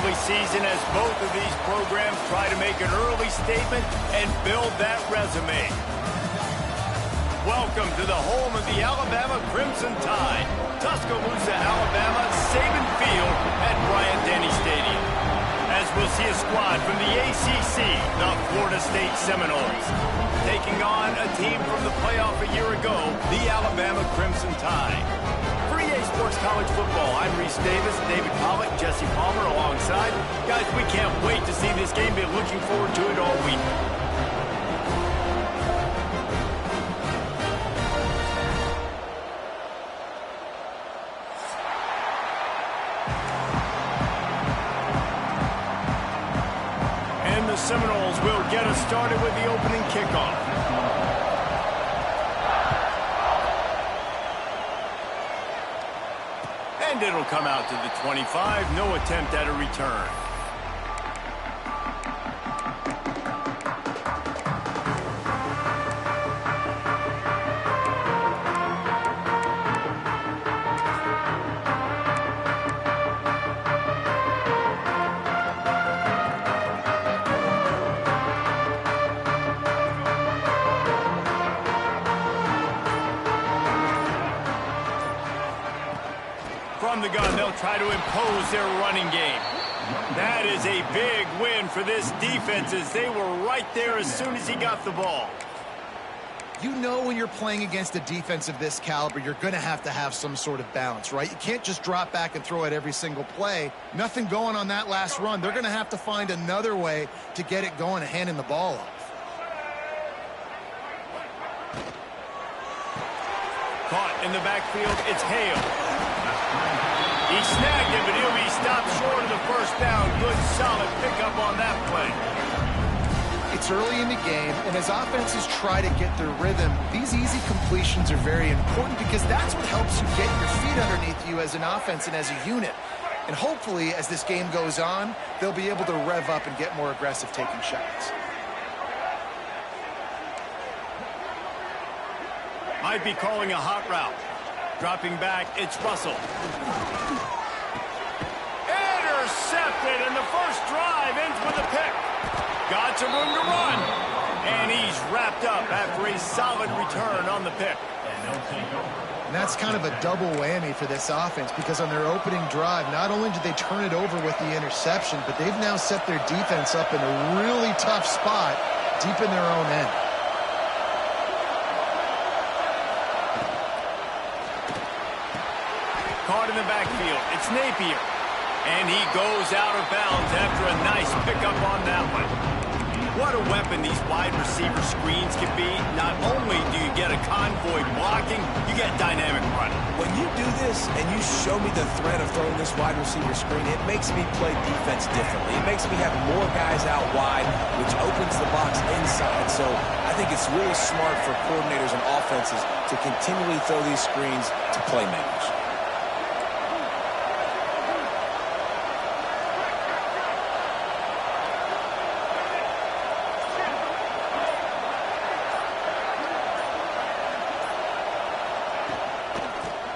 early season as both of these programs try to make an early statement and build that resume. Welcome to the home of the Alabama Crimson Tide, Tuscaloosa, Alabama, Saban Field at Bryant-Denny Stadium. As we'll see a squad from the ACC, the Florida State Seminoles, taking on a team from the playoff a year ago, the Alabama Crimson Tide. For EA Sports College Football, I'm Reese Davis, David Pollock, Jesse Palmer alongside. Guys, we can't wait to see this game. Been looking forward to it all week. The Seminoles will get us started with the opening kickoff. And it'll come out to the 25. No attempt at a return. From the gun, they'll try to impose their running game. That is a big win for this defense as they were right there as soon as he got the ball. You know when you're playing against a defense of this caliber, you're going to have some sort of balance, right? You can't just drop back and throw it every single play. Nothing going on that last run. They're going to have to find another way to get it going and handing the ball off. Caught in the backfield, it's Hale. He snagged it, but he'll be stopped short of the first down. Good, solid pickup on that play. It's early in the game, and as offenses try to get their rhythm, these easy completions are very important because that's what helps you get your feet underneath you as an offense and as a unit. And hopefully, as this game goes on, they'll be able to rev up and get more aggressive taking shots. Might be calling a hot route. Dropping back, it's Russell. Intercepted, and the first drive ends with a pick. Got some room to run. And he's wrapped up after a solid return on the pick. And that's kind of a double whammy for this offense because on their opening drive, not only did they turn it over with the interception, but they've now set their defense up in a really tough spot deep in their own end. Caught in the backfield, it's Napier. And he goes out of bounds after a nice pickup on that one. What a weapon these wide receiver screens can be. Not only do you get a convoy blocking, you get dynamic running. When you do this and you show me the threat of throwing this wide receiver screen, it makes me play defense differently. It makes me have more guys out wide, which opens the box inside. So I think it's really smart for coordinators and offenses to continually throw these screens to playmakers.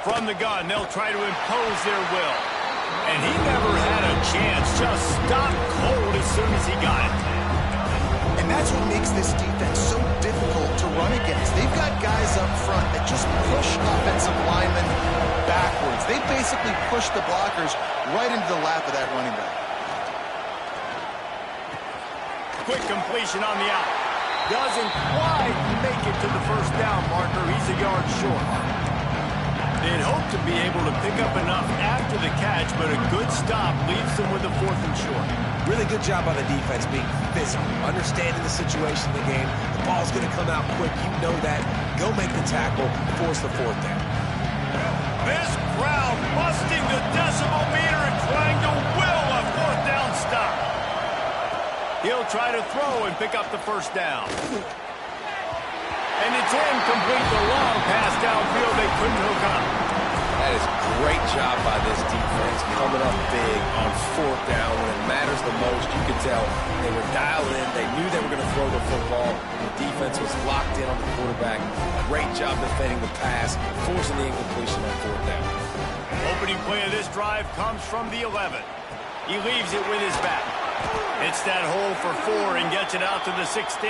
From the gun, they'll try to impose their will. And he never had a chance, just stopped cold as soon as he got it. And that's what makes this defense so difficult to run against. They've got guys up front that just push offensive linemen backwards. They basically push the blockers right into the lap of that running back. Quick completion on the out. Doesn't quite make it to the first down marker. He's a yard short. They'd hope to be able to pick up enough after the catch, but a good stop leaves them with a 4th and short. Really good job by the defense being physical, understanding the situation in the game. The ball's going to come out quick. You know that. Go make the tackle, force the 4th down. This crowd busting the decibel meter and trying to will a 4th down stop. He'll try to throw and pick up the first down. And it's incomplete, the long pass downfield. They couldn't hook up. That is a great job by this defense, coming up big on 4th down when it matters the most. You could tell they were dialed in. They knew they were going to throw the football. The defense was locked in on the quarterback. Great job defending the pass, forcing the incompletion on 4th down. Opening play of this drive comes from the 11. He leaves it with his back. Hits that hole for 4 and gets it out to the 16.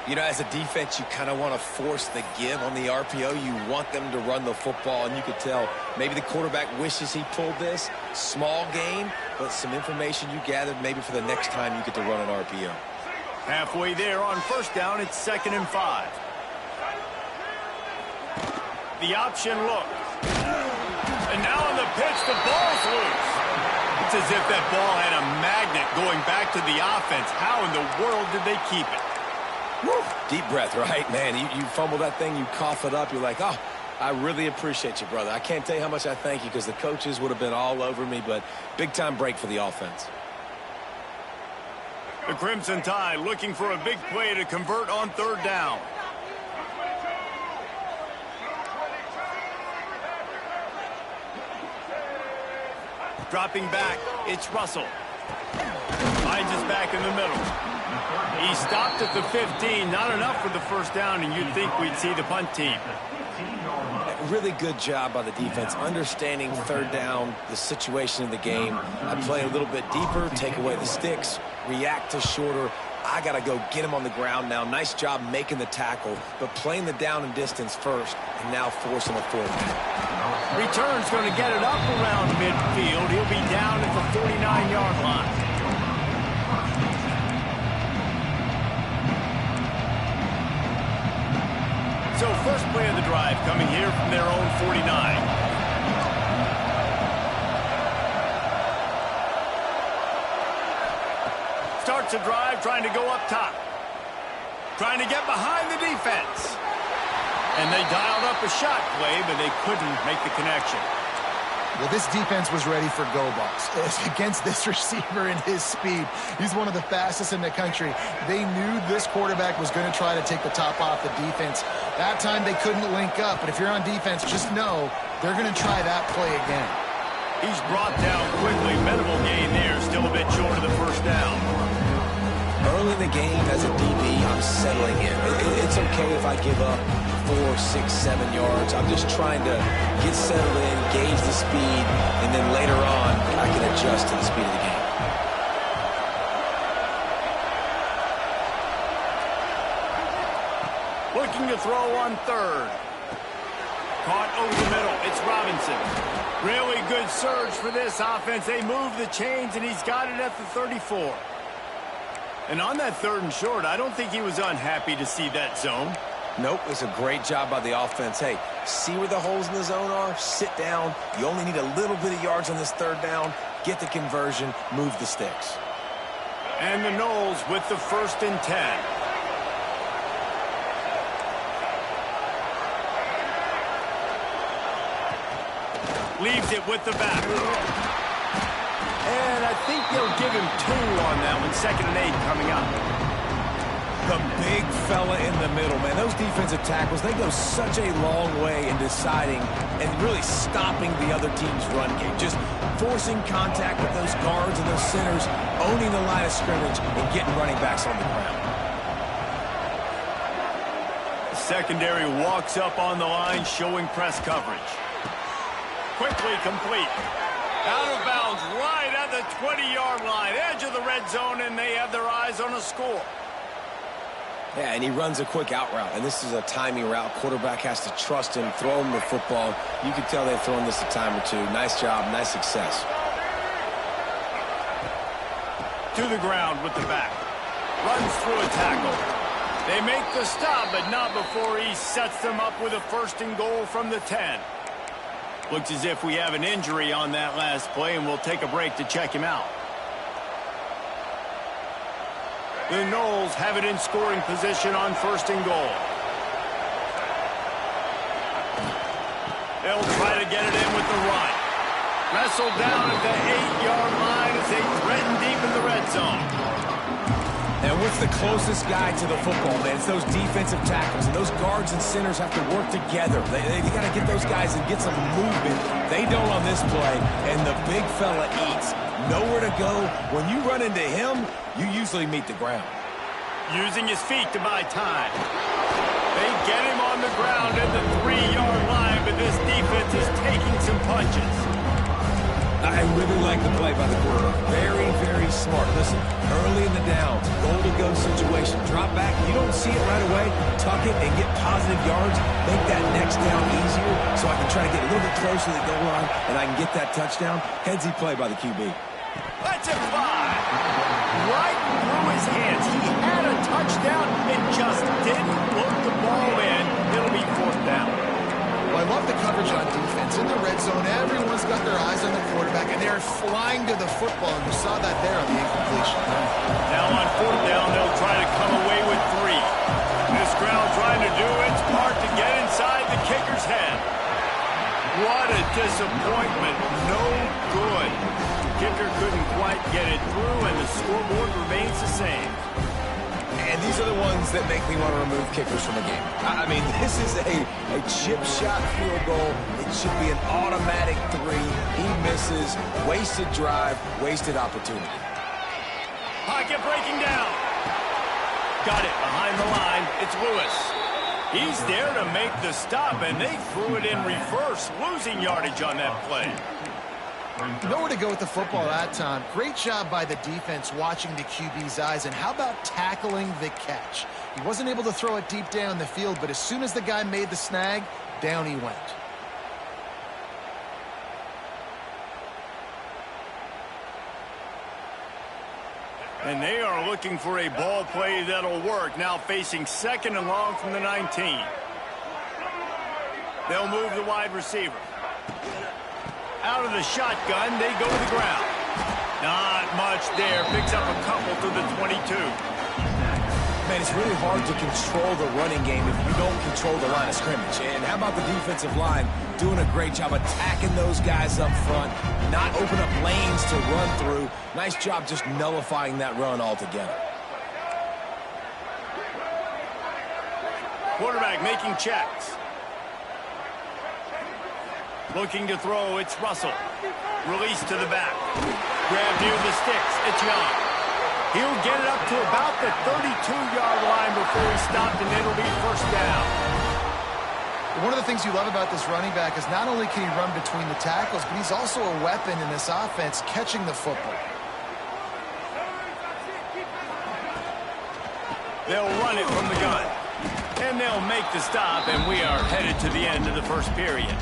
You know, as a defense, you kind of want to force the give on the RPO. You want them to run the football, and you could tell maybe the quarterback wishes he pulled this. Small gain, but some information you gathered maybe for the next time you get to run an RPO. Halfway there on first down, it's 2nd and 5. The option look. And now on the pitch, the ball's loose. It's as if that ball had a magnet going back to the offense. How in the world did they keep it? Woo. Deep breath, right? Man, you fumble that thing, you cough it up, you're like, oh, I really appreciate you, brother. I can't tell you how much I thank you because the coaches would have been all over me, but big-time break for the offense. The Crimson Tide looking for a big play to convert on 3rd down. Dropping back, it's Russell. Finds his back in the middle. He stopped at the 15, not enough for the first down, and you'd think we'd see the punt team. Really good job by the defense, understanding 3rd down, the situation of the game. I play a little bit deeper, take away the sticks, react to shorter. I got to go get him on the ground now. Nice job making the tackle, but playing the down and distance first, and now forcing a 4th down. Return's going to get it up around midfield. He'll be down at the 49-yard line. So first play of the drive coming here from their own 49. Starts a drive trying to go up top. Trying to get behind the defense. And they dialed up a shot play, but they couldn't make the connection. Well, this defense was ready for go balls. Against this receiver and his speed, he's one of the fastest in the country. They knew this quarterback was going to try to take the top off the defense. That time they couldn't link up, but if you're on defense, just know they're going to try that play again. He's brought down quickly. Minimal gain there, still a bit short of the first down. Early in the game, as a DB, I'm settling in. It's okay if I give up 4, 6, 7 yards. I'm just trying to get settled in, gauge the speed, and then later on, I can adjust to the speed of the game. Looking to throw on 3rd. Caught over the middle. It's Robinson. Really good surge for this offense. They move the chains, and he's got it at the 34. And on that 3rd and short, I don't think he was unhappy to see that zone. Nope, it was a great job by the offense. Hey, see where the holes in the zone are? Sit down. You only need a little bit of yards on this 3rd down. Get the conversion. Move the sticks. And the Noles with the 1st and 10. Leaves it with the back. And I think they'll give him 2 on that one. 2nd and 8 coming up. The big fella in the middle, man. Those defensive tackles, they go such a long way in deciding and really stopping the other team's run game. Just forcing contact with those guards and those centers, owning the line of scrimmage, and getting running backs on the ground. The secondary walks up on the line, showing press coverage. Quickly complete. Out of bounds, right at the 20-yard line, edge of the red zone, and they have their eyes on a score. Yeah, and he runs a quick out route, and this is a timing route. Quarterback has to trust him, throw him the football. You can tell they've thrown this a time or two. Nice job, nice success. To the ground with the back. Runs through a tackle. They make the stop, but not before he sets them up with a 1st and goal from the 10. Looks as if we have an injury on that last play, and we'll take a break to check him out. The Noles have it in scoring position on 1st and goal. They'll try to get it in with the run. Wrestled down at the 8-yard line as they threaten deep in the red zone. And what's the closest guy to the football, man? It's those defensive tackles. And those guards and centers have to work together. They got to get those guys and get some movement. They don't on this play. And the big fella eats. Nowhere to go. When you run into him, you usually meet the ground. Using his feet to buy time. They get him on the ground at the 3-yard line, but this defense is taking some punches. I really like the play by the quarterback. Very, very smart. Listen, early in the downs, goal-to-go situation. Drop back. You don't see it right away. Tuck it and get positive yards. Make that next down easier so I can try to get a little bit closer to the goal line and I can get that touchdown. Headsy play by the QB. Let's it fly. Right through his hands. He had a touchdown and just didn't look the ball in. It'll be fourth down. Well, I love the coverage on defense. In the red zone, everyone's got their eyes on the quarterback, and they're flying to the football, and you saw that there on the incompletion. Now on fourth down, they'll try to come away with 3. This crowd trying to do its part to get inside the kicker's head. What a disappointment. No good. Kicker couldn't quite get it through, and the scoreboard remains the same. And these are the ones that make me want to remove kickers from the game. I mean, this is a chip shot field goal. It should be an automatic 3. He misses. Wasted drive, wasted opportunity. Pocket breaking down. Got it behind the line. It's Lewis. He's there to make the stop, and they threw it in reverse, losing yardage on that play. Nowhere to go with the football that time. Great job by the defense watching the QB's eyes. And how about tackling the catch? He wasn't able to throw it deep down the field, but as soon as the guy made the snag, down he went. And they are looking for a ball play that'll work. Now facing 2nd and long from the 19. They'll move the wide receiver. Out of the shotgun, they go to the ground. Not much there. Picks up a couple to the 22. Man, it's really hard to control the running game if you don't control the line of scrimmage. And how about the defensive line doing a great job attacking those guys up front, not open up lanes to run through. Nice job just nullifying that run altogether. Quarterback making checks. Looking to throw, it's Russell. Release to the back. Grab near the sticks, it's Young. He'll get it up to about the 32-yard line before he stopped, and it'll be first down. One of the things you love about this running back is not only can he run between the tackles, but he's also a weapon in this offense catching the football. They'll run it from the gun. And they'll make the stop, and we are headed to the end of the first period.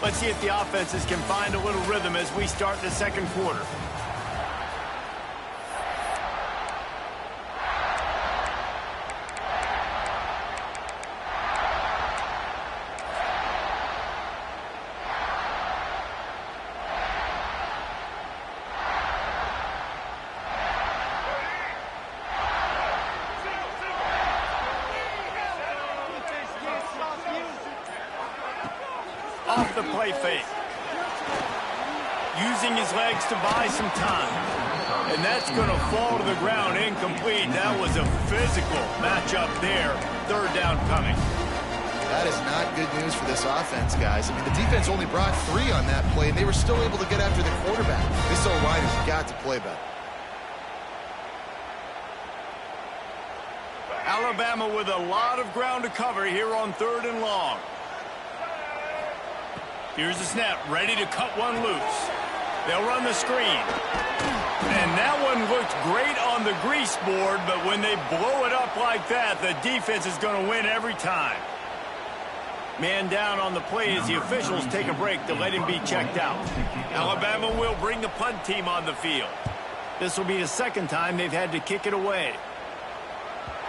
Let's see if the offenses can find a little rhythm as we start the second quarter. Off the play fake. Using his legs to buy some time. And that's going to fall to the ground incomplete. That was a physical matchup there. Third down coming. That is not good news for this offense, guys. I mean, the defense only brought 3 on that play, and they were still able to get after the quarterback. This O-line has got to play better. Alabama with a lot of ground to cover here on 3rd and long. Here's the snap, ready to cut one loose. They'll run the screen. And that one looked great on the grease board, but when they blow it up like that, the defense is going to win every time. Man down on the play as the officials take a break to let him be checked out. Alabama will bring the punt team on the field. This will be the 2nd time they've had to kick it away.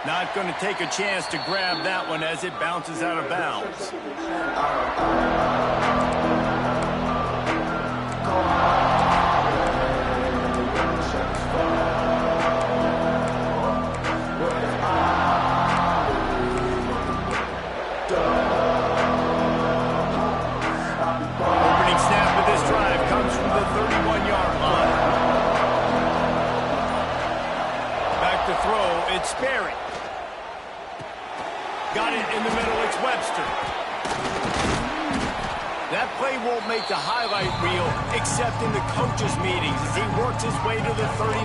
Not going to take a chance to grab that one as it bounces out of bounds. Opening snap of this drive comes from the 31-yard line. Back to throw, it's Sperry. Got it in the middle, it's Webster. That play won't make the highlight reel except in the coaches' meetings as he works his way to the 39.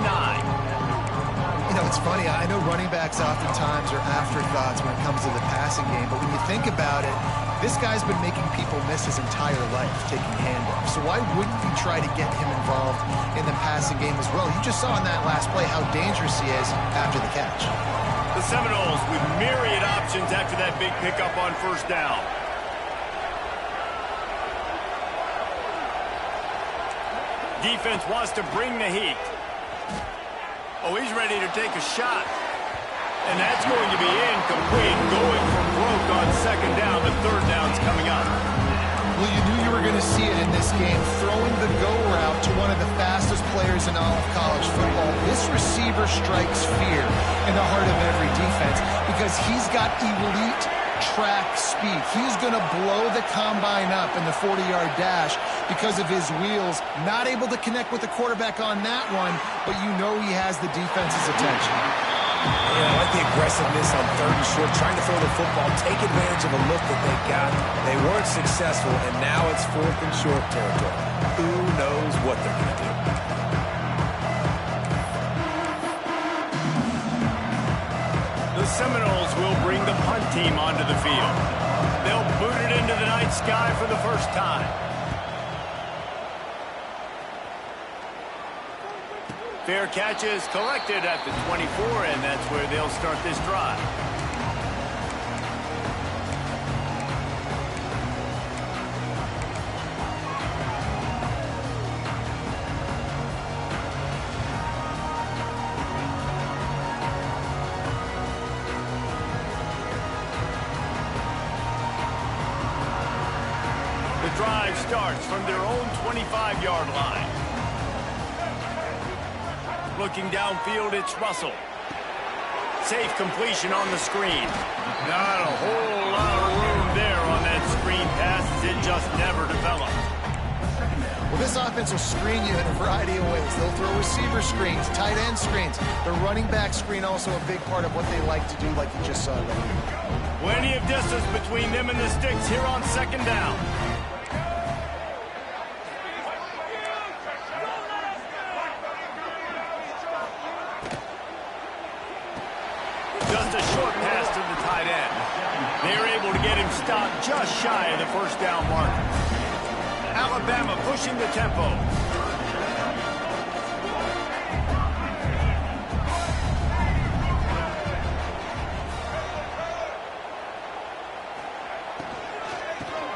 know, it's funny. I know running backs oftentimes are afterthoughts when it comes to the passing game, but when you think about it, this guy's been making people miss his entire life taking handoffs. So why wouldn't you try to get him involved in the passing game as well? You just saw in that last play how dangerous he is after the catch. The Seminoles with myriad options after that big pickup on first down. Defense wants to bring the heat. Oh, he's ready to take a shot. And that's going to be incomplete, going for broke on second down. The third down's coming up. Well, you knew you were going to see it in this game, throwing the go route to one of the fastest players in all of college football. This receiver strikes fear in the heart of every defense because he's got elite track speed. He's going to blow the combine up in the 40-yard dash because of his wheels. Not able to connect with the quarterback on that one, but you know he has the defense's attention. Yeah, I like the aggressiveness on third and short, trying to throw the football, take advantage of a look that they got. They weren't successful, and now it's fourth and short territory. Who knows what they're going to do? The Seminoles will bring the punt team onto the field. They'll boot it into the night sky for the first time. Fair catch is collected at the 24, and that's where they'll start this drive. The drive starts from their own 25-yard line. Looking downfield, it's Russell. Safe completion on the screen. Not a whole lot of room there on that screen pass. It just never developed. Well, this offense will screen you in a variety of ways. They'll throw receiver screens, tight end screens. The running back screen also a big part of what they like to do, like you just saw there. Plenty of distance between them and the sticks here on second down. Just a short pass to the tight end. They're able to get him stopped just shy of the first down mark. Alabama pushing the tempo.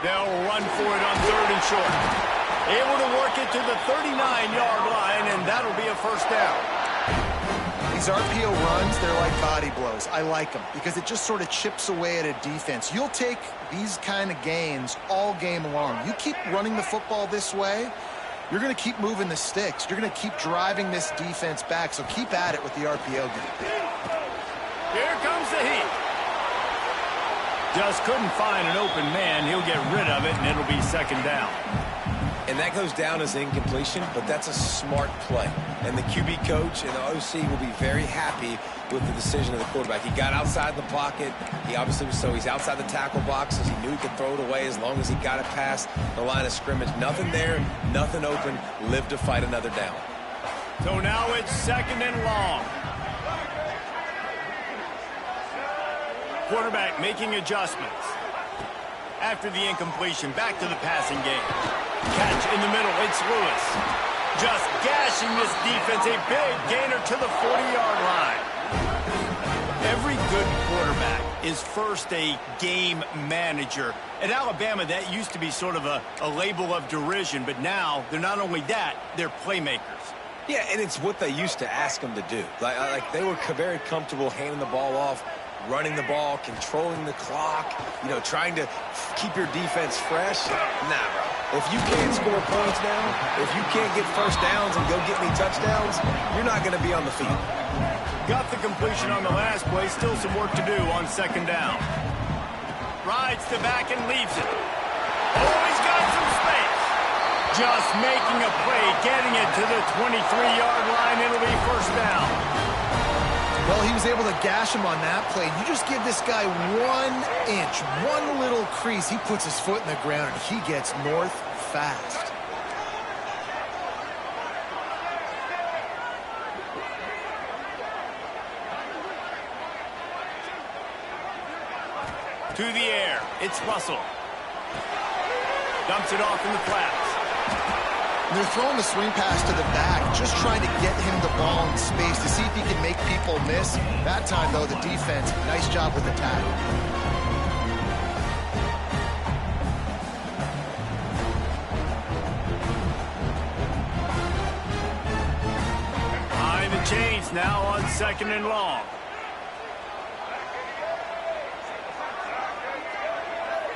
They'll run for it on third and short. Able to work it to the 39-yard line, and that'll be a first down. These RPO runs, they're like body blows. I like them because it just sort of chips away at a defense. You'll take these kind of gains all game long. You keep running the football this way, you're going to keep moving the sticks. You're going to keep driving this defense back, so keep at it with the RPO game. Here comes the heat. Just couldn't find an open man. He'll get rid of it, and it'll be second down. And that goes down as incompletion, but that's a smart play. And the QB coach and the OC will be very happy with the decision of the quarterback. He got outside the pocket. He obviously was so he's outside the tackle boxes. He knew he could throw it away as long as he got it past the line of scrimmage. Nothing there, nothing open. Live to fight another down. So now it's second and long. Quarterback making adjustments. After the incompletion, back to the passing game. Catch in the middle, it's Lewis. Just gashing this defense, a big gainer to the 40-yard line. Every good quarterback is first a game manager. At Alabama, that used to be sort of a label of derision, but now they're not only that, they're playmakers. Yeah, and it's what they used to ask them to do. Like they were very comfortable handing the ball off, running the ball, controlling the clock, trying to keep your defense fresh. Nah, bro. If you can't score points now, if you can't get first downs and go get me touchdowns, you're not going to be on the field. Got the completion on the last play. Still some work to do on second down. Rides the back and leaves it. Oh, he's got some space. Just making a play, getting it to the 23-yard line. It'll be first down. Well, he was able to gash him on that play. You just give this guy 1 inch, one little crease. He puts his foot in the ground, and he gets north fast. To the air. It's Russell. Dumps it off in the flats. They're throwing the swing pass to the back, just trying to get him the ball in space to see if he can make people miss. That time, though, the defense, nice job with the tackle. Behind the chains now on 2nd and long.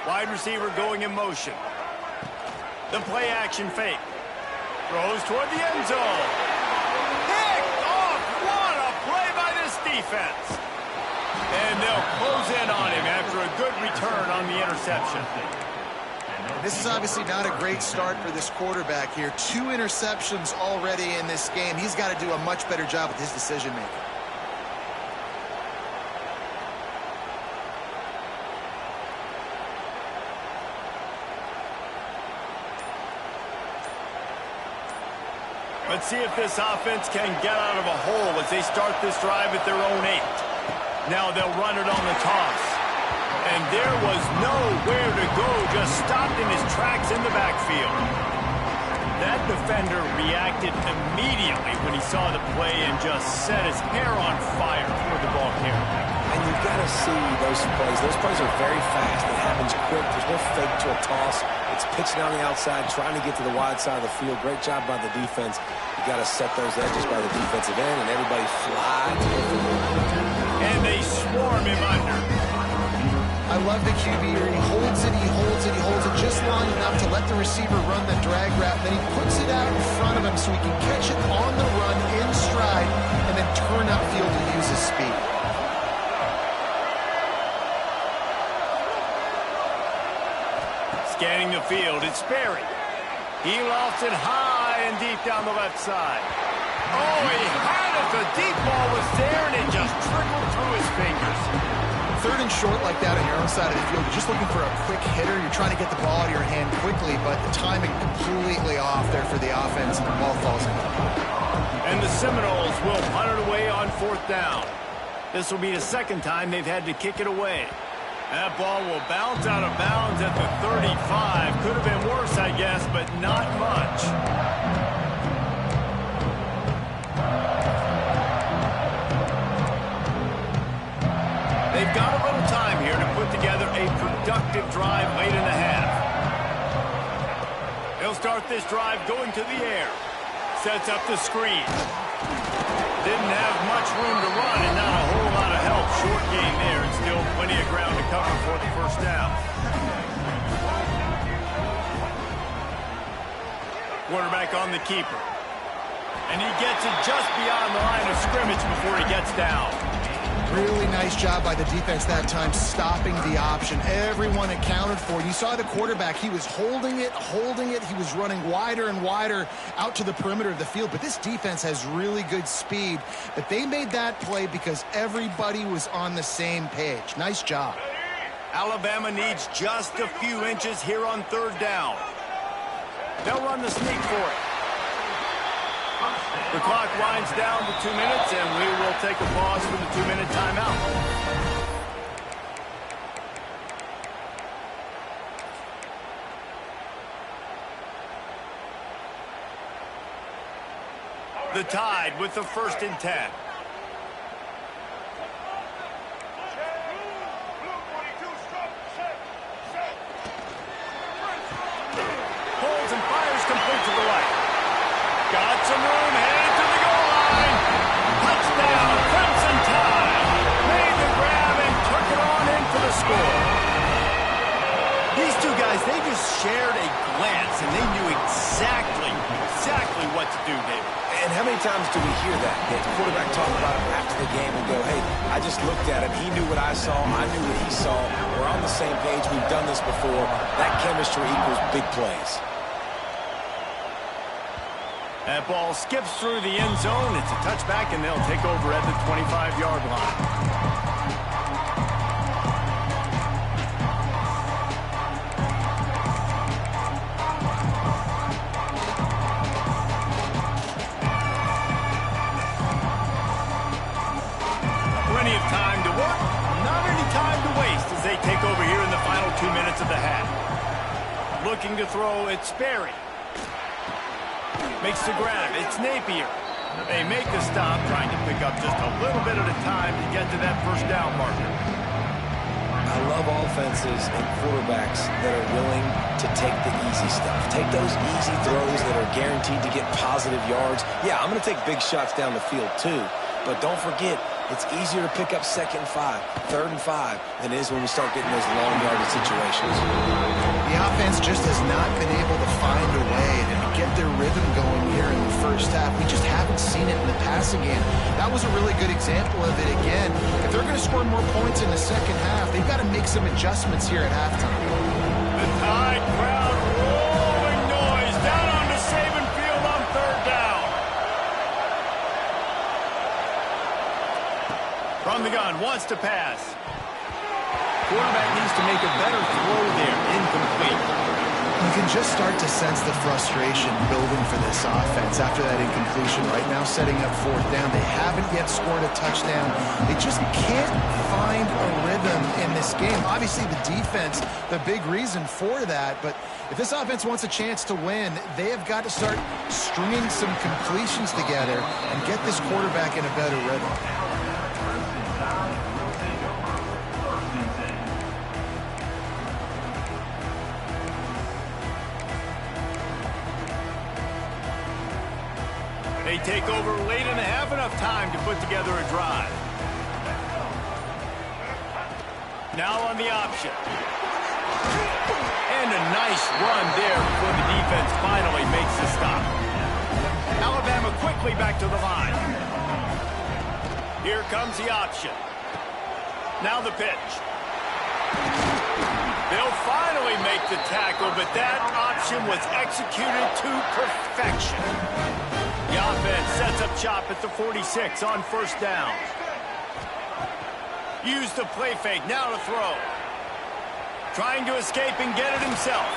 Wide receiver going in motion. The play action fake. Throws toward the end zone. Picked off. What a play by this defense. And they'll close in on him after a good return on the interception. This is obviously not a great start for this quarterback here. 2 interceptions already in this game. He's got to do a much better job with his decision-making. Let's see if this offense can get out of a hole as they start this drive at their own 8. Now they'll run it on the toss. And there was nowhere to go, just stopped in his tracks in the backfield. That defender reacted immediately when he saw the play and just set his hair on fire toward the ball carrier. And you've got to see those plays. Those plays are very fast. It happens quick. There's no fake to a toss. It's pitching on the outside, trying to get to the wide side of the field. Great job by the defense. You've got to set those edges by the defensive end, and everybody flies. And they swarm him under. I love the QB here. He holds it, he holds it, he holds it just long enough to let the receiver run the drag route. Then he puts it out in front of him so he can catch it on the run in stride and then turn upfield to use his speed. Scanning the field, it's Sperry. He lofts it high and deep down the left side. Oh, he had it. The deep ball was there, and it just trickled through his fingers. 3rd and short like that on your own side of the field, you're just looking for a quick hitter. You're trying to get the ball out of your hand quickly, but the timing completely off there for the offense, and the ball falls in. And the Seminoles will punt it away on 4th down. This will be the 2nd time they've had to kick it away. That ball will bounce out of bounds at the 35. Could have been worse, I guess, but not much. They've got a little time here to put together a productive drive late in the half. They'll start this drive going to the air. Sets up the screen. Didn't have much room to run and not a whole lot of help. Short gain there and still plenty of ground to cover for the 1st down. Quarterback on the keeper. And he gets it just beyond the line of scrimmage before he gets down. Really nice job by the defense that time, stopping the option. Everyone accounted for it. You saw the quarterback. He was holding it. He was running wider and wider out to the perimeter of the field. But this defense has really good speed. But they made that play because everybody was on the same page. Nice job. Alabama needs just a few inches here on 3rd down. They'll run the sneak for it. The clock winds down to 2 minutes, and we will take a pause for the 2-minute timeout. The Tide with the 1st and 10. Holds and fires complete to the right. Got some room, headed to the goal line. Touchdown, Crimson Tide. Made the grab and took it on in for the score. These two guys, they just shared a glance, and they knew exactly what to do, David. And how many times do we hear that? The quarterback talk about him after the game and go, hey, I just looked at him. He knew what I saw. I knew what he saw. We're on the same page. We've done this before. That chemistry equals big plays. That ball skips through the end zone. It's a touchback, and they'll take over at the 25-yard line. Plenty of time to work, not any time to waste as they take over here Looking to throw, it's Sperry. Makes the grab, it's Napier. They make the stop, trying to pick up just a little bit at a time to get to that first down marker. I love offenses and quarterbacks that are willing to take the easy stuff. Take those easy throws that are guaranteed to get positive yards. Yeah, I'm going to take big shots down the field too, but don't forget, it's easier to pick up 2nd and 5, 3rd and 5 than it is when we start getting those long yardage situations. The offense just has not been able to find a way to get their rhythm going here in the first half. We just haven't seen it in the passing game. That was a really good example of it again. If they're going to score more points in the second half, they've got to make some adjustments here at halftime. The Tide crowd rolling noise down onto Saban Field on 3rd down. From the gun, wants to pass. Quarterback needs to make a better throw there. Incomplete. You can just start to sense the frustration building for this offense after that incompletion. Right now, setting up 4th down. They haven't yet scored a touchdown. They just can't find a rhythm in this game. Obviously, the defense, the big reason for that. But if this offense wants a chance to win, they have got to start stringing some completions together and get this quarterback in a better rhythm. They take over late and have enough time to put together a drive. Now on the option. And a nice run there before the defense finally makes the stop. Alabama quickly back to the line. Here comes the option. Now the pitch. They'll finally make the tackle, but that option was executed to perfection. The offense sets up shop at the 46 on 1st down. Use the play fake, now to throw. Trying to escape and get it himself.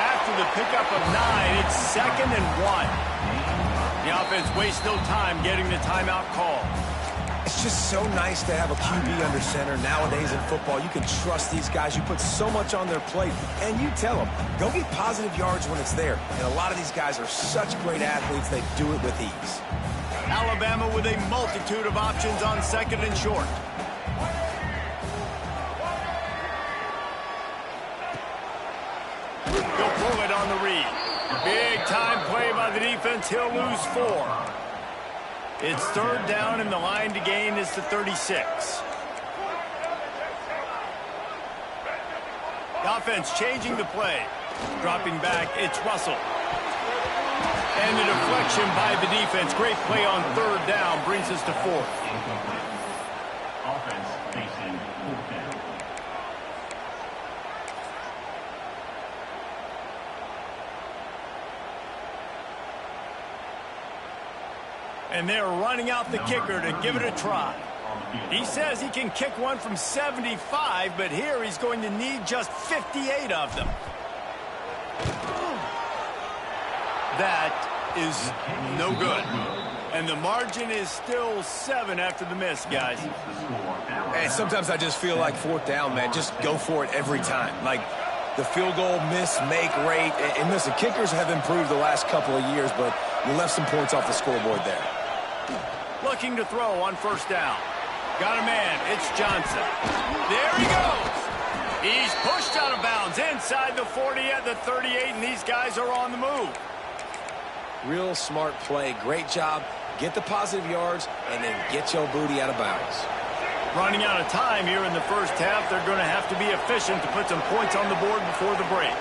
After the pickup of 9, it's 2nd and 1. The offense wastes no time getting the timeout call. It's just so nice to have a QB under center. Nowadays in football, you can trust these guys. You put so much on their plate, and you tell them, go get positive yards when it's there. And a lot of these guys are such great athletes, they do it with ease. Alabama with a multitude of options on 2nd and short. He'll pull it on the read. Big time play by the defense. He'll lose 4. It's 3rd down, and the line to gain is the 36. The offense changing the play. Dropping back, it's Russell. And the deflection by the defense. Great play on 3rd down brings us to 4th. Offense facing 4th down. And they're running out the kicker to give it a try. He says he can kick one from 75, but here he's going to need just 58 of them. That is no good. And the margin is still 7 after the miss, guys. Hey, sometimes I just feel like 4th down, man. Just go for it every time. Like the field goal miss-make rate. And listen, kickers have improved the last couple of years, but you left some points off the scoreboard there. Looking to throw on 1st down. Got a man. It's Johnson. There he goes. He's pushed out of bounds inside the 40 at the 38, and these guys are on the move. Real smart play. Great job. Get the positive yards, and then get your booty out of bounds. Running out of time here in the first half. They're going to have to be efficient to put some points on the board before the break.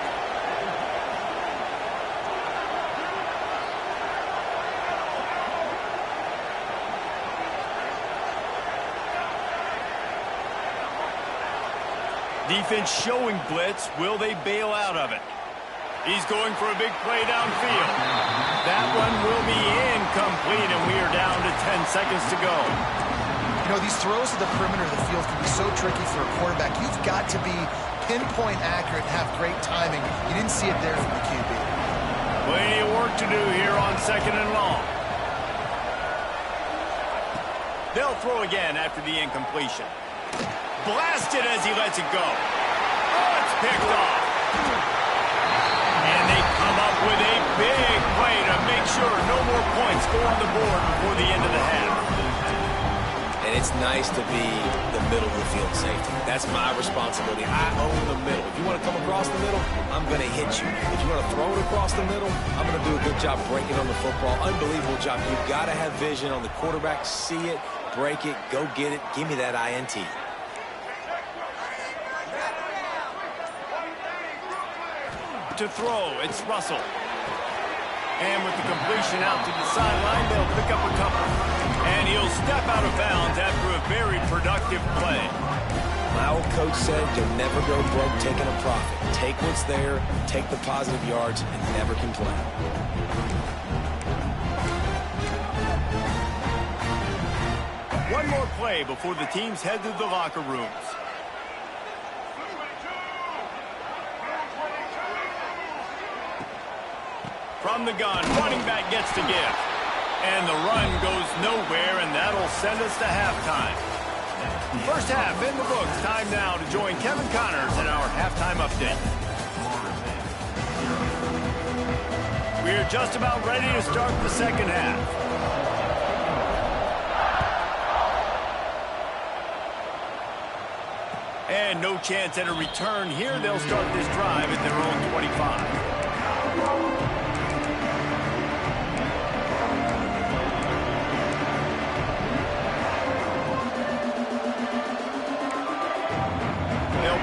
Defense showing blitz. Will they bail out of it? He's going for a big play downfield. That one will be incomplete, and we are down to 10 seconds to go. You know, these throws to the perimeter of the field can be so tricky for a quarterback. You've got to be pinpoint accurate and have great timing. You didn't see it there from the QB. Plenty of work to do here on 2nd and long. They'll throw again after the incompletion. Blasted as he lets it go. Oh, it's picked off. Big play to make sure no more points go on the board before the end of the half. And it's nice to be the middle of the field safety. That's my responsibility. I own the middle. If you want to come across the middle, I'm going to hit you. If you want to throw it across the middle, I'm going to do a good job breaking on the football. Unbelievable job. You've got to have vision on the quarterback. See it, break it, go get it. Give me that INT. To throw, it's Russell. And with the completion out to the sideline, they'll pick up a couple. And he'll step out of bounds after a very productive play. My old coach said you'll never go broke taking a profit. Take what's there, take the positive yards, and never complain. One more play before the teams head to the locker rooms. From the gun, running back gets to give. And the run goes nowhere, and that'll send us to halftime. First half in the books. Time now to join Kevin Connors in our halftime update. We're just about ready to start the second half. And no chance at a return here. They'll start this drive at their own 25.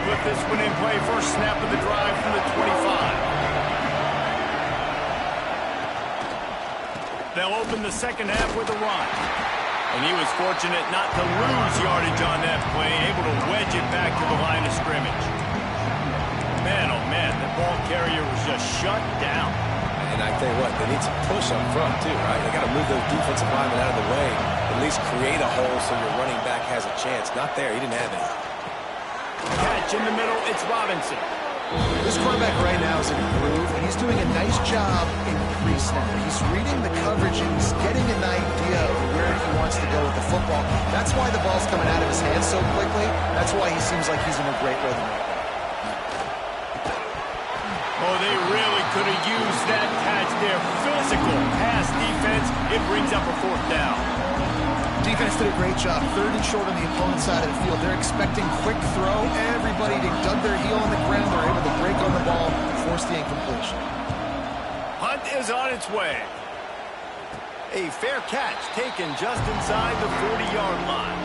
Put this one in play. First snap of the drive from the 25. They'll open the second half with a run. And he was fortunate not to lose yardage on that play, able to wedge it back to the line of scrimmage. Man, oh man, the ball carrier was just shut down. And I tell you what, they need some push up front too, right? They got to move those defensive linemen out of the way, at least create a hole so your running back has a chance. Not there, he didn't have it. Catch in the middle, it's Robinson. This quarterback right now is in a groove, and he's doing a nice job in pre-snap. He's reading the coverage, and he's getting an idea of where he wants to go with the football. That's why the ball's coming out of his hands so quickly. That's why he seems like he's in a great rhythm right now. Oh, they really could have used that catch there. Physical pass defense. It brings up a fourth down. Defense did a great job. Third and short on the opponent's side of the field. They're expecting quick throw. Everybody, they dug their heel on the ground. They're able to break on the ball, force the incompletion. Hunt is on its way. A fair catch taken just inside the 40-yard line.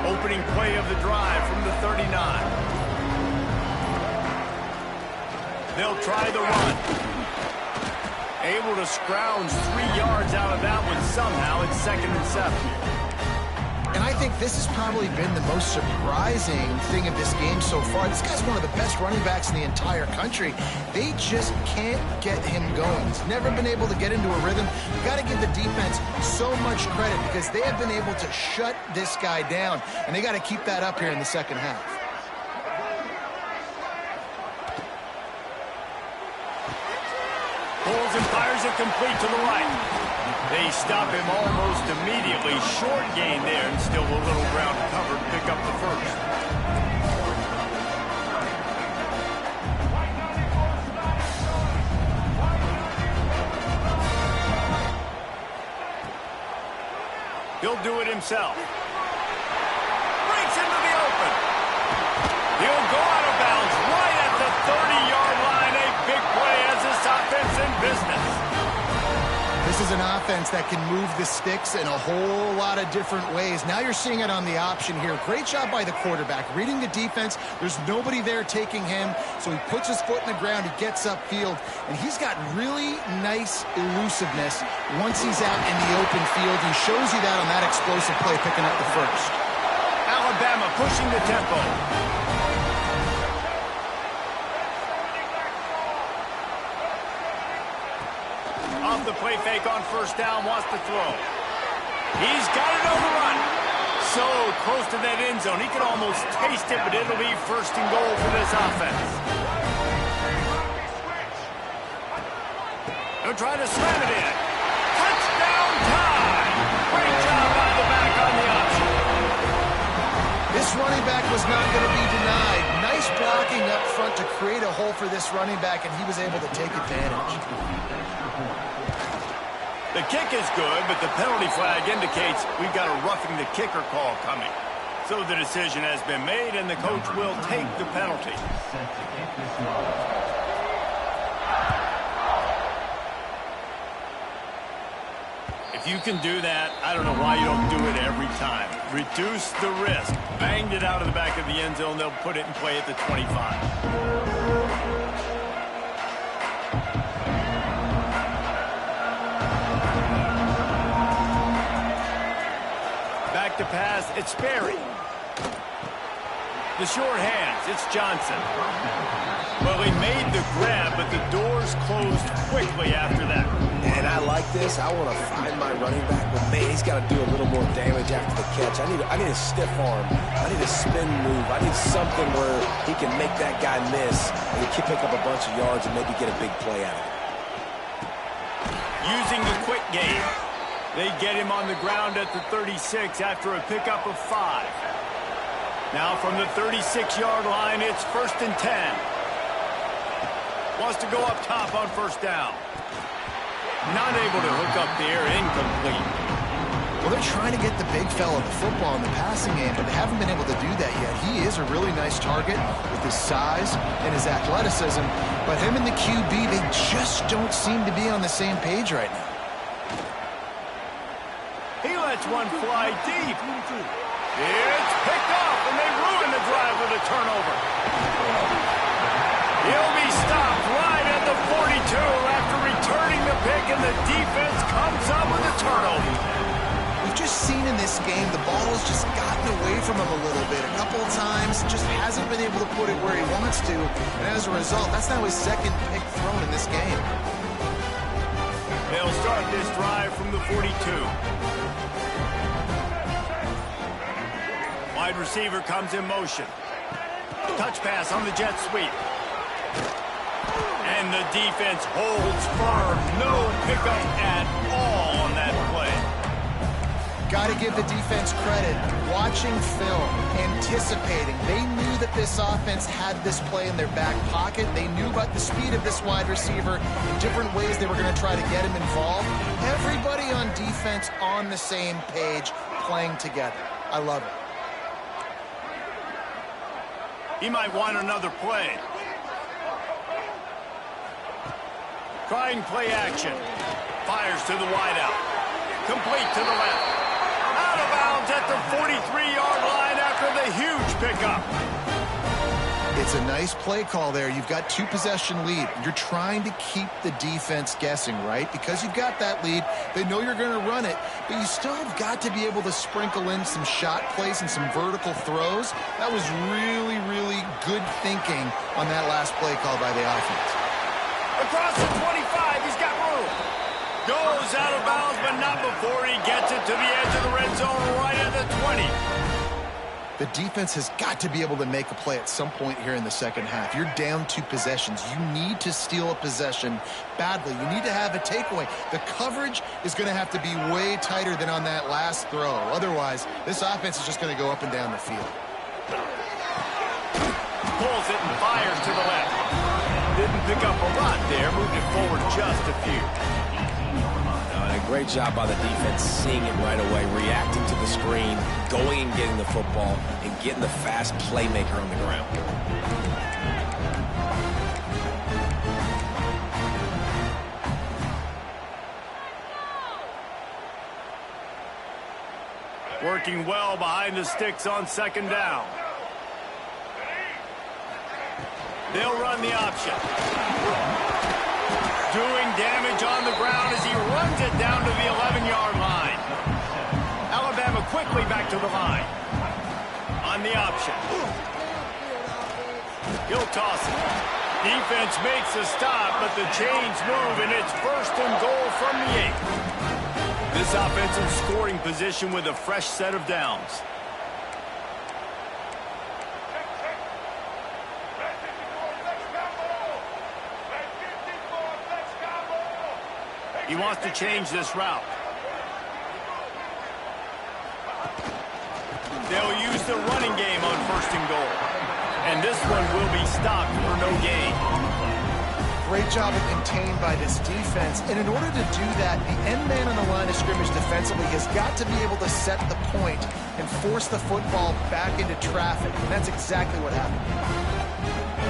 Opening play of the drive from the 39. They'll try the run. Able to scrounge 3 yards out of that one somehow. It's 2nd and 7. And I think this has probably been the most surprising thing of this game so far. This guy's one of the best running backs in the entire country. They just can't get him going. He's never been able to get into a rhythm. You got to give the defense so much credit because they have been able to shut this guy down, and they got to keep that up here in the second half. Pulls and fires it complete to the right. They stop him almost immediately. Short gain there, and still a little ground covered. Pick up the first. He'll do it himself. Breaks into the open. He'll go out of bounds right at the 30-yard line. A big play as this offense in business. This is an offense that can move the sticks in a whole lot of different ways. Now you're seeing it on the option here. Great job by the quarterback. Reading the defense, there's nobody there taking him, so he puts his foot in the ground, he gets upfield, and he's got really nice elusiveness once he's out in the open field. He shows you that on that explosive play, picking up the first. Alabama pushing the tempo. Off the play fake on first down, wants to throw. He's got it on the run. So close to that end zone. He could almost taste it, but it'll be 1st and goal for this offense. They're trying to slam it in. Touchdown time! Great job by the back on the option. This running back was not going to be denied. Nice blocking up front to create a hole for this running back, and he was able to take advantage. The kick is good, but the penalty flag indicates we've got a roughing the kicker call coming. So the decision has been made, and the coach will take the penalty. If you can do that, I don't know why you don't do it every time. Reduce the risk. Banged it out of the back of the end zone. They'll put it in play at the 25. Back to pass, it's Sperry. The short hands, it's Johnson. Well, he made the grab, but the doors closed quickly after that. And I like this. I want to find my running back, but man, he's got to do a little more damage after the catch. I need a stiff arm. I need a spin move. I need something where he can make that guy miss, and he can pick up a bunch of yards and maybe get a big play out of it. Using the quick game. They get him on the ground at the 36 after a pickup of 5. Now from the 36-yard line, it's 1st and 10. Wants to go up top on 1st down. Not able to hook up there, incomplete. Well, they're trying to get the big fella the football in the passing game, but they haven't been able to do that yet. He is a really nice target with his size and his athleticism, but him and the QB, they just don't seem to be on the same page right now. He lets one fly deep. It's picked off, and they ruin the drive with a turnover. He'll be stopped right at the 42 after returning the pick, and the defense comes up with a turnover. We've just seen in this game the ball has just gotten away from him a little bit. A couple of times, just hasn't been able to put it where he wants to, and as a result, that's now his 2nd pick thrown in this game. They'll start this drive from the 42. Wide receiver comes in motion. Touch pass on the jet sweep. And the defense holds firm. No pickup at all on that play. Got to give the defense credit. Watching film, anticipating. They knew that this offense had this play in their back pocket. They knew about the speed of this wide receiver in different ways they were going to try to get him involved. Everybody on defense on the same page, playing together. I love it. He might want another play. Trying play action. Fires to the wideout. Complete to the left. Out of bounds at the 43-yard line after the huge pickup. It's a nice play call there. You've got 2-possession lead. You're trying to keep the defense guessing, right? Because you've got that lead. They know you're going to run it, but you still have got to be able to sprinkle in some shot plays and some vertical throws. That was really, really good thinking on that last play call by the offense. Across the 25, he's got room. Goes out of bounds, but not before he gets it to the edge of the red zone right at the 20. The defense has got to be able to make a play at some point here in the second half. You're down 2 possessions. You need to steal a possession badly. You need to have a takeaway. The coverage is going to have to be way tighter than on that last throw. Otherwise, this offense is just going to go up and down the field. Pulls it and fires to the left. Didn't pick up a lot there. Moved it forward just a few. And a great job by the defense seeing it right away, reacting to the screen, going and getting the football, and getting the fast playmaker on the ground. Working well behind the sticks on 2nd down. They'll run the option. Doing damage on the ground as he runs it down to the 11-yard line. Alabama quickly back to the line. On the option. He'll toss it. Defense makes a stop, but the chains move, and it's 1st and goal from the 8. This offensive scoring position with a fresh set of downs. He wants to change this route. They'll use the running game on 1st and goal. And this one will be stopped for no gain. Great job of contained by this defense. And in order to do that, the end man on the line of scrimmage defensively has got to be able to set the point and force the football back into traffic. And that's exactly what happened.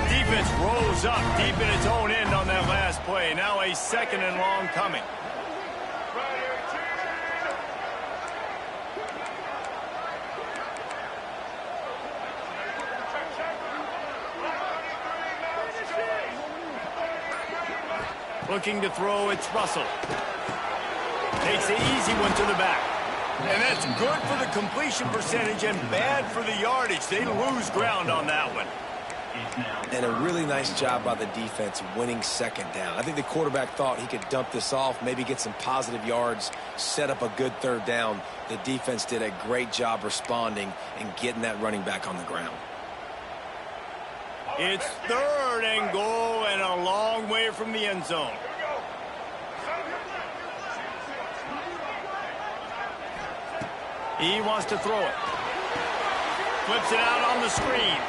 Defense rose up deep in its own end on that last play. Now a 2nd and long coming. Looking to throw, it's Russell. Takes the easy one to the back. And that's good for the completion percentage and bad for the yardage. They lose ground on that one. And a really nice job by the defense winning 2nd down. I think the quarterback thought he could dump this off, maybe get some positive yards, set up a good 3rd down. The defense did a great job responding and getting that running back on the ground. It's 3rd and goal and a long way from the end zone. He wants to throw it. Flips it out on the screen.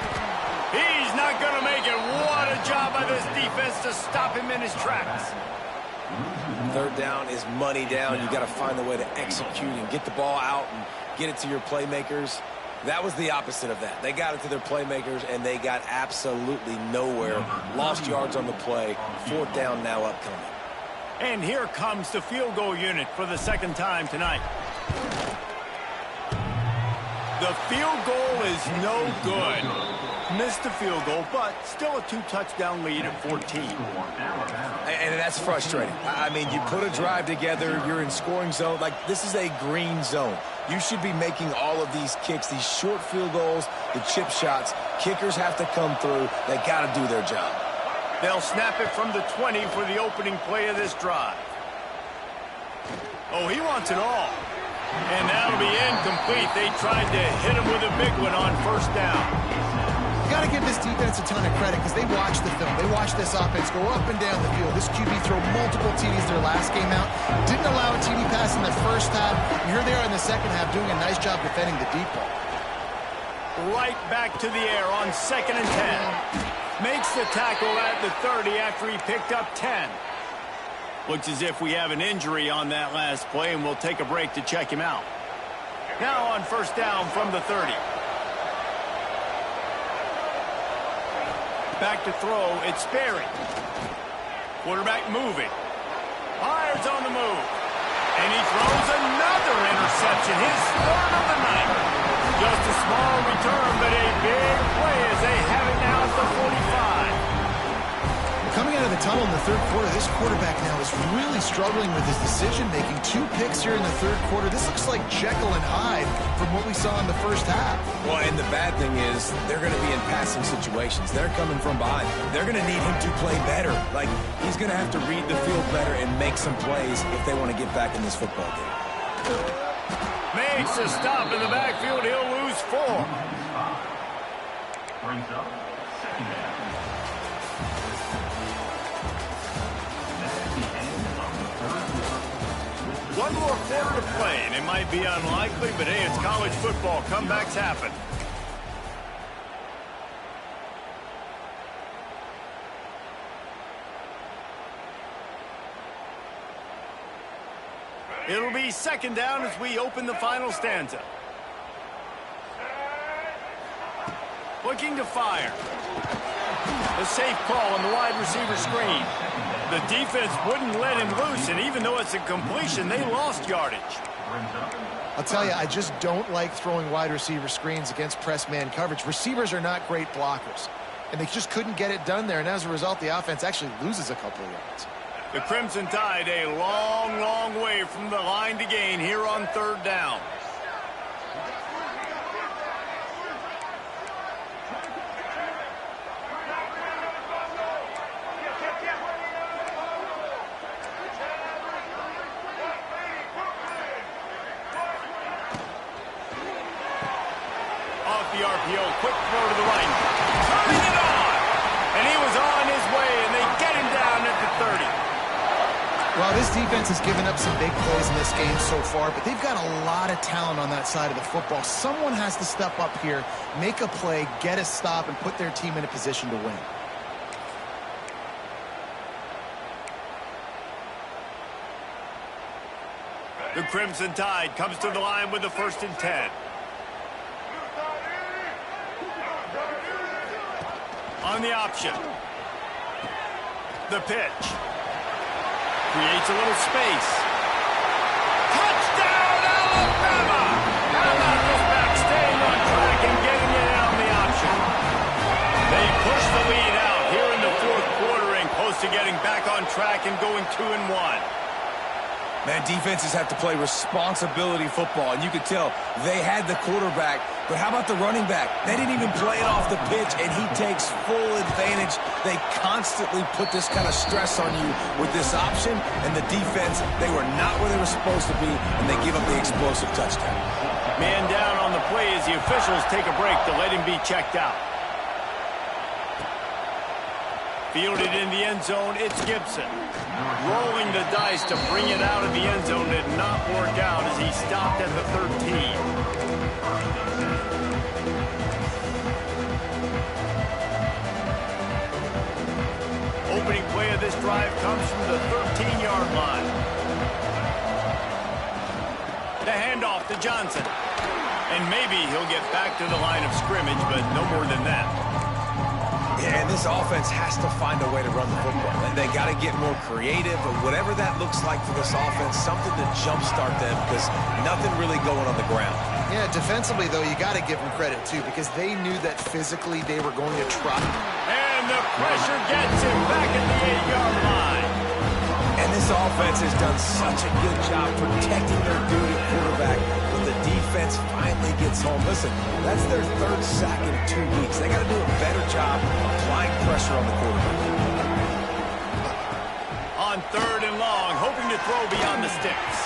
He's not going to make it. What a job by this defense to stop him in his tracks. 3rd down is money down. You got to find the way to execute and get the ball out and get it to your playmakers. That was the opposite of that. They got it to their playmakers, and they got absolutely nowhere. Lost yards on the play. 4th down now upcoming. And here comes the field goal unit for the 2nd time tonight. The field goal is no good. Missed the field goal, but still a 2-touchdown lead at 14. And that's frustrating. I mean, you put a drive together, you're in scoring zone. Like, this is a green zone. You should be making all of these kicks, these short field goals, the chip shots. Kickers have to come through. They got to do their job. They'll snap it from the 20 for the opening play of this drive. Oh, he wants it all. And that'll be incomplete. They tried to hit him with a big one on 1st down. You got to give this defense a ton of credit because they watched the film. They watched this offense go up and down the field. This QB threw multiple TDs their last game out. Didn't allow a TD pass in the 1st half. And here they are in the 2nd half doing a nice job defending the deep ball. Right back to the air on 2nd and 10. Makes the tackle at the 30 after he picked up 10. Looks as if we have an injury on that last play, and we'll take a break to check him out. Now on 1st down from the 30. Back to throw, it's Sperry. Quarterback moving. Hires on the move. And he throws another interception, his 3rd of the night. Just a small return, but a big play as they have it now at the 45. Coming out of the tunnel in the 3rd quarter, this quarterback now is really struggling with his decision-making. 2 picks here in the 3rd quarter. This looks like Jekyll and Hyde from what we saw in the 1st half. Well, and the bad thing is they're going to be in passing situations. They're coming from behind. They're going to need him to play better. Like, he's going to have to read the field better and make some plays if they want to get back in this football game. Makes a stop in the backfield. He'll lose 4. Brings up 2nd down. One more quarter to play, and it might be unlikely, but hey, it's college football. Comebacks happen. It'll be 2nd down as we open the final stanza. Looking to fire. A safe call on the wide receiver screen. The defense wouldn't let him loose, and even though it's a completion, they lost yardage. I'll tell you, I just don't like throwing wide receiver screens against press man coverage. Receivers are not great blockers, and they just couldn't get it done there, and as a result, the offense actually loses a couple of yards. The Crimson Tide a long, long way from the line to gain here on 3rd down. The RPO, quick throw to the right. Turning it on! And he was on his way, and they get him down at the 30. Well, Oh, this defense has given up some big plays in this game so far, but they've got a lot of talent on that side of the football. Someone has to step up here, make a play, get a stop, and put their team in a position to win. The Crimson Tide comes to the line with the 1st and 10. On the option. The pitch. Creates a little space. Touchdown, Alabama! How about this back staying on track and getting it in on the option? They push the lead out here in the 4th quarter and close to getting back on track and going 2-1. Man, defenses have to play responsibility football, and you could tell they had the quarterback, but how about the running back? They didn't even play it off the pitch, and he takes full advantage. They constantly put this kind of stress on you with this option, and the defense, they were not where they were supposed to be, and they give up the explosive touchdown. Man down on the play as the officials take a break to let him be checked out. Fielded in the end zone, it's Gibson. Rolling the dice to bring it out of the end zone did not work out as he stopped at the 13. Opening play of this drive comes from the 13-yard line. The handoff to Johnson. And maybe he'll get back to the line of scrimmage, but no more than that. Yeah, and this offense has to find a way to run the football. And they got to get more creative, or whatever that looks like for this offense, something to jumpstart them, because nothing really going on the ground. Yeah, defensively, though, you got to give them credit, too, because they knew that physically they were going to try. And the pressure gets him back at the 8-yard line. And this offense has done such a good job protecting their dude at quarterback, but the defense finally gets home. Listen, that's their 3rd sack in 2 weeks. They got to do a better job applying pressure on the quarterback. On 3rd and long, hoping to throw beyond the sticks.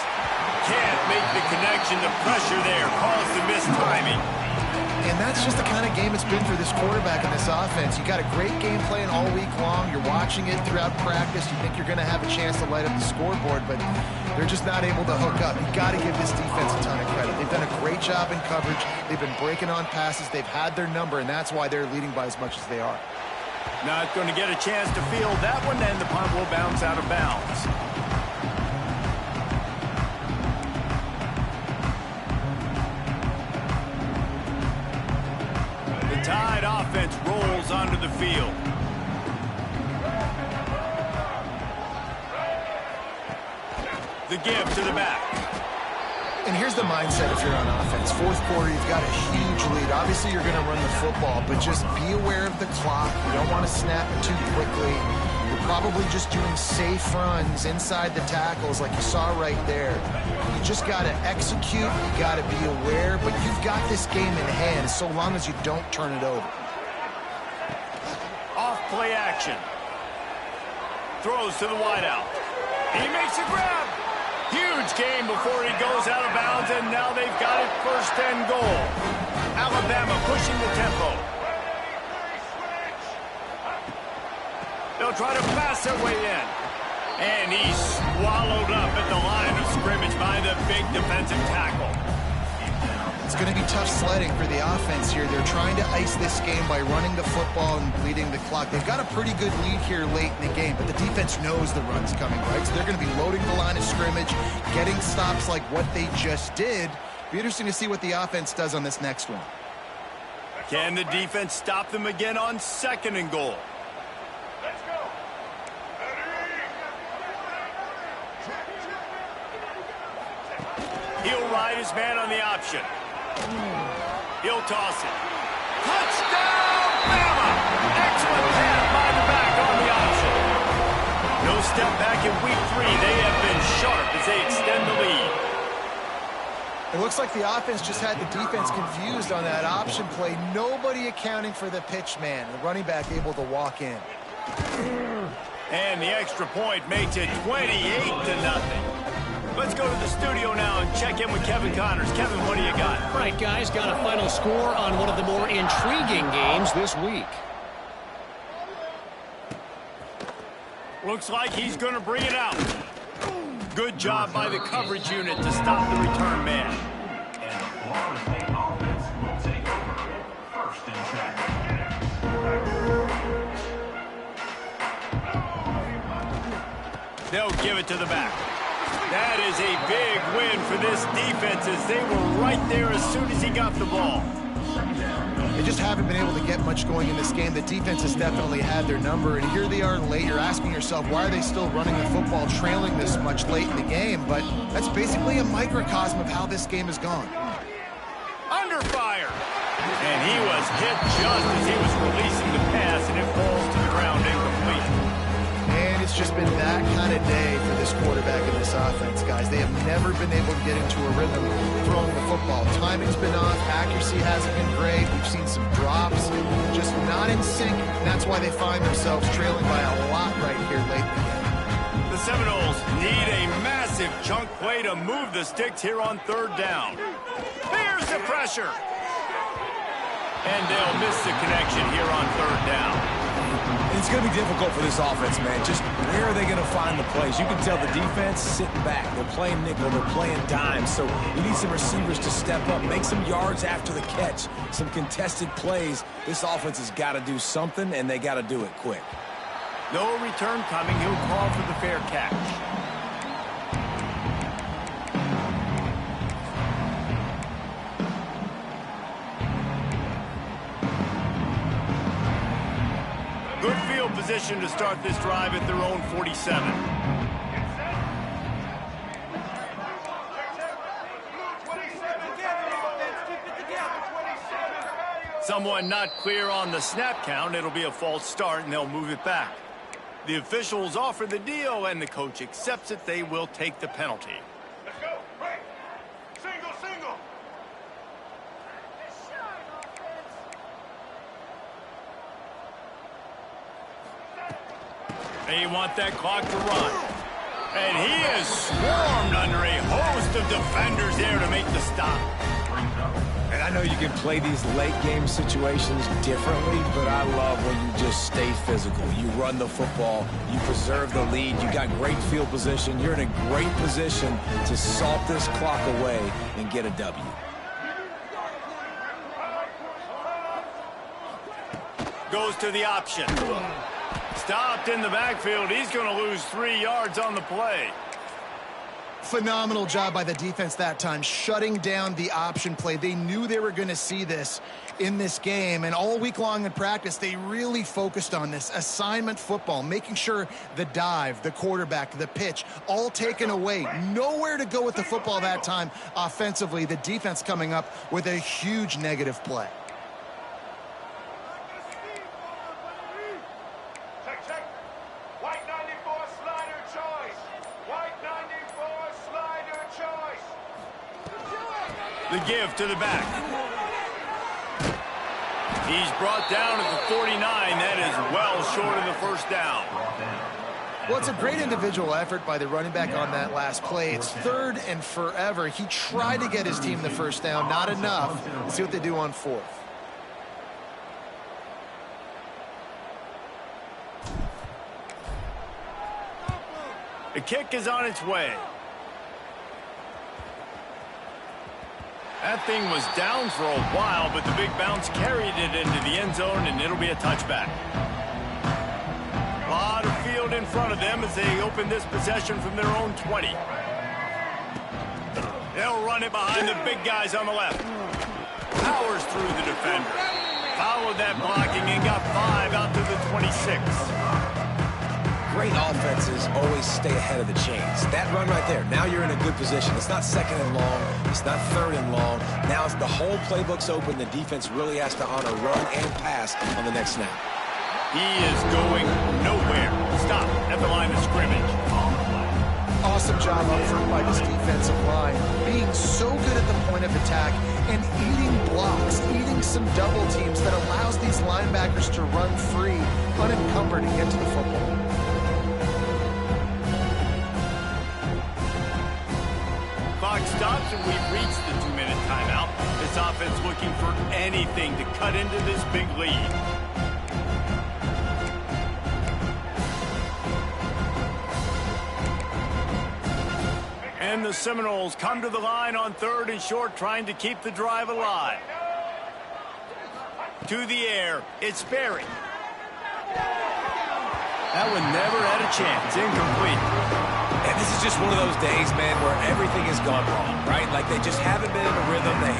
Can't make the connection. The pressure there caused the missed timing. And that's just the kind of game it's been for this quarterback and this offense. You got a great game plan all week long. You're watching it throughout practice. You think you're going to have a chance to light up the scoreboard, but they're just not able to hook up. You got to give this defense a ton of credit. They've done a great job in coverage. They've been breaking on passes. They've had their number, and that's why they're leading by as much as they are. Not going to get a chance to field that one, and the punt will bounce out of bounds. The Tide offense rolls onto the field. The give to the back. And here's the mindset if you're on offense. 4th quarter, you've got a huge lead. Obviously, you're going to run the football, but just be aware of the clock. You don't want to snap it too quickly. You're probably just doing safe runs inside the tackles like you saw right there. You just got to execute. You got to be aware, but you've got this game in hand so long as you don't turn it over. Off play action. Throws to the wideout. He makes a grab. Huge game before he goes out of bounds, and now they've got it 1st and goal. Alabama pushing the tempo. They'll try to pass their way in. And he's swallowed up at the line of scrimmage by the big defensive tackle. It's going to be tough sledding for the offense here. They're trying to ice this game by running the football and bleeding the clock. They've got a pretty good lead here late in the game, but the defense knows the run's coming, right? So they're going to be loading the line of scrimmage, getting stops like what they just did. Be interesting to see what the offense does on this next one. Can the defense stop them again on 2nd and goal? Let's go. He'll ride his man on the option. He'll toss it. Touchdown, Bama! Excellent pass by the back on the option. No step back in week 3. They have been sharp as they extend the lead. It looks like the offense just had the defense confused on that option play. Nobody accounting for the pitch man. The running back able to walk in. And the extra point makes it 28-0. Let's go to the studio now and check in with Kevin Connors. Kevin, what do you got? All right, guys, got a final score on one of the more intriguing games this week. Looks like he's going to bring it out. Good job by the coverage unit to stop the return man. And the Florida State offense will take over. 1st and 10. They'll give it to the back. That is a big win for this defense as they were right there as soon as he got the ball. They just haven't been able to get much going in this game. The defense has definitely had their number, and here they are late. You're asking yourself, why are they still running the football trailing this much late in the game? But that's basically a microcosm of how this game has gone. Under fire. And he was hit just as he was releasing the pass, and it falls to the ground incomplete. And it's just been that kind of day for this quarterback in this offense, guys. They have never been able to get into a rhythm throwing the football. Timing's been off. Accuracy hasn't been great. We've seen some drops. Just not in sync. And that's why they find themselves trailing by a lot right here late in the game. The Seminoles need a massive chunk play to move the sticks here on 3rd down. Here's the pressure. And they'll miss the connection here on 3rd down. It's going to be difficult for this offense, man. Just where are they going to find the plays? You can tell the defense sitting back. They're playing nickel. They're playing dime. So you need some receivers to step up, make some yards after the catch, some contested plays. This offense has got to do something, and they got to do it quick. No return coming. He'll call for the fair catch. Good field position to start this drive at their own 47. Someone not clear on the snap count. It'll be a false start, and they'll move it back. The officials offer the deal, and the coach accepts it. They will take the penalty. Let's go. Break. Single, single. They want that clock to run. And he is swarmed under a host of defenders there to make the stop. And I know you can play these late game situations differently, but I love when you just stay physical. You run the football, you preserve the lead, you got great field position. You're in a great position to salt this clock away and get a W. Goes to the option. Stopped in the backfield. He's going to lose 3 yards on the play. Phenomenal job by the defense that time, shutting down the option play. They knew they were going to see this in this game, and all week long in practice, they really focused on this assignment football, making sure the dive, the quarterback, the pitch, all taken away. Nowhere to go with the football that time offensively. The defense coming up with a huge negative play. Check. White 94 slider choice. White 94 slider choice. The give to the back. He's brought down at the 49. That is well short of the first down. Well, it's a great individual effort by the running back on that last play. It's 3rd and forever. He tried to get his team the first down. Not enough. Let's see what they do on 4th. The kick is on its way. That thing was down for a while, but the big bounce carried it into the end zone, and it'll be a touchback. A lot of field in front of them as they open this possession from their own 20. They'll run it behind the big guys on the left. Powers through the defender. Followed that blocking and got 5 out to the 26. Great offenses always stay ahead of the chains. That run right there, now you're in a good position. It's not 2nd and long. It's not 3rd and long. Now it's the whole playbook's open. The defense really has to honor run and pass on the next snap. He is going nowhere. Stop at the line of scrimmage. Awesome job up front by this defensive line, being so good at the point of attack and eating blocks, eating some double teams that allows these linebackers to run free, unencumbered, and get to the football. Clock stops and we've reached the 2-minute timeout. This offense looking for anything to cut into this big lead. And the Seminoles come to the line on 3rd and short, trying to keep the drive alive. To the air, it's Berry. That one never had a chance. Incomplete. And this is just one of those days, man, where everything has gone wrong, right? Like they just haven't been in a rhythm. They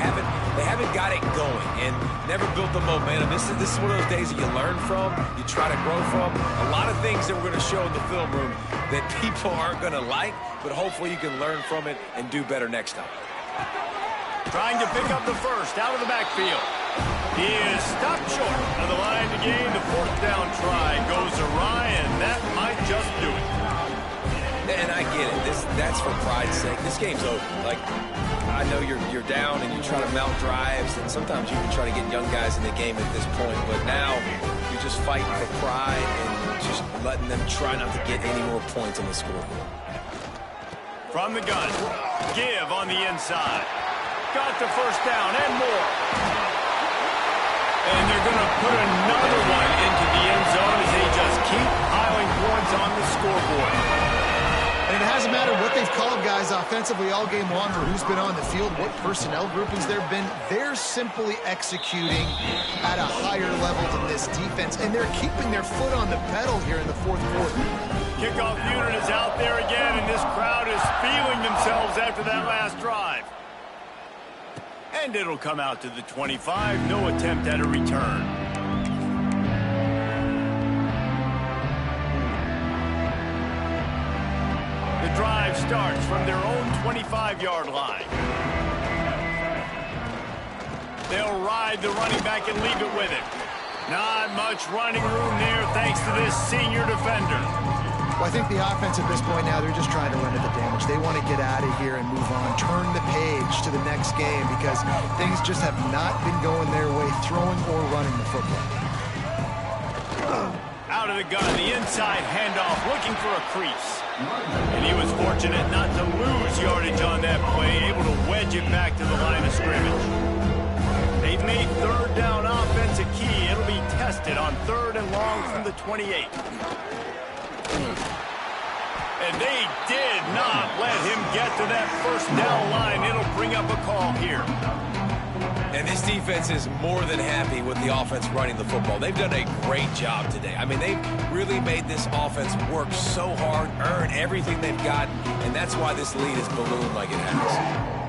haven't got it going and never built the momentum. This is one of those days that you learn from, you try to grow from. A lot of things that we're going to show in the film room that people aren't going to like, but hopefully you can learn from it and do better next time. Trying to pick up the first out of the backfield. He is stopped short of the line to gain. The 4th down try goes awry, and that might just do it. And I get it. That's for pride's sake. This game's over. Like, I know you're down and you try to mount drives, and sometimes you can try to get young guys in the game at this point, but now you're just fighting for pride and just letting them try not to get any more points on the scoreboard. From the gun, give on the inside. Got the first down and more. And they're going to put another one into the end zone as they just keep piling points on the scoreboard. And it hasn't mattered what they've called guys offensively all game long or who's been on the field, what personnel groupings there have been. They're simply executing at a higher level than this defense, and they're keeping their foot on the pedal here in the 4th quarter. Kickoff unit is out there again, and this crowd is feeling themselves after that last drive. And it'll come out to the 25. No attempt at a return. The drive starts from their own 25-yard line. They'll ride the running back and leave it with it. Not much running room there thanks to this senior defender. Well, I think the offense at this point now, they're just trying to run to the damage. They want to get out of here and move on, turn the page to the next game because things just have not been going their way, throwing or running the football. Out of the gun, the inside handoff, looking for a crease. And he was fortunate not to lose yardage on that play, able to wedge it back to the line of scrimmage. They've made 3rd down offense a key. It'll be tested on 3rd and long from the 28. And they did not let him get to that 1st down line. It'll bring up a call here. And this defense is more than happy with the offense running the football. They've done a great job today. I mean, they've really made this offense work so hard, earn everything they've got, and that's why this lead is ballooned like it has.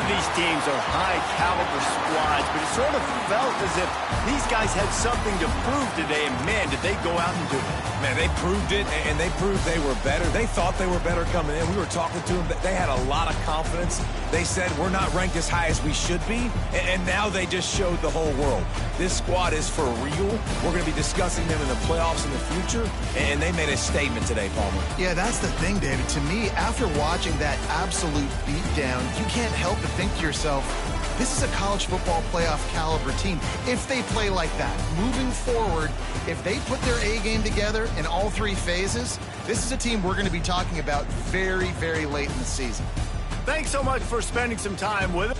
These teams are high-caliber squads, but it sort of felt as if these guys had something to prove today, and man, did they go out and do it. Man, they proved it, and they proved they were better. They thought they were better coming in. We were talking to them. They had a lot of confidence. They said, we're not ranked as high as we should be, and now they just showed the whole world. This squad is for real. We're going to be discussing them in the playoffs in the future, and they made a statement today, Palmer. Yeah, that's the thing, David. To me, after watching that absolute beatdown, you can't help but think to yourself, this is a college football playoff caliber team. If they play like that, moving forward, if they put their A game together in all 3 phases, this is a team we're going to be talking about very, very late in the season. Thanks so much for spending some time with us.